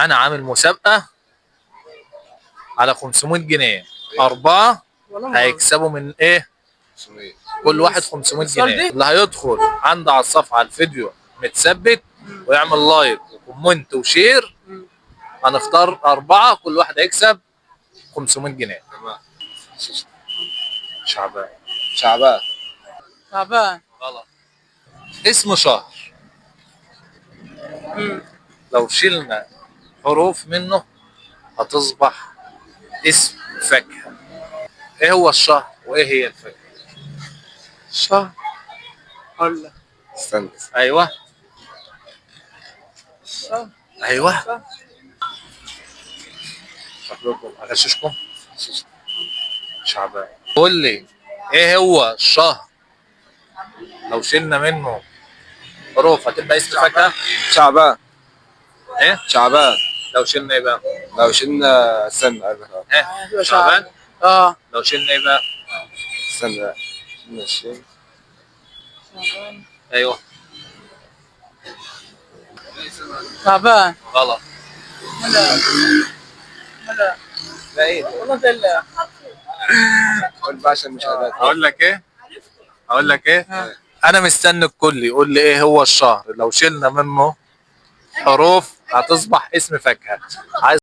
انا عامل مسابقه على 500 جنيه. أربعة هيكسبوا من إيه؟ كل واحد 500 جنيه. اللي هيدخل عندي على الصفحة على الفيديو متثبت ويعمل لايك وكومنت وشير، هنختار أربعة كل واحد هيكسب 500 جنيه. تمام. شعبان. شعبان. شعبان. غلط. اسم شهر لو شلنا حروف منه هتصبح اسم فاكهة. ايه هو الشهر وايه هي الفاكهة؟ شهر. هقول لك. استنى. ايوه شهر. ايوه. شهر. شكلكم اغششكم. شعبان. قول لي ايه هو الشهر لو شلنا منه حروف هتبقى اسم فاكهة؟ شعبان. ايه؟ شعبان. لو شلنا ايه بقى؟ لو شلنا استنى ايه؟ شعبان؟ اه. لو شلنا ايه بقى؟ استنى. شلنا الشين. شعبان. ايوه. شعبان. غلط. هلا. هلا. لا ايه والله دلع. قول بقى عشان المشاهدات. اقول لك ايه؟ اقول لك ايه؟ ها. انا مستني الكل يقول لي ايه هو الشهر لو شلنا منه حروف هتصبح اسم فاكهة. عايز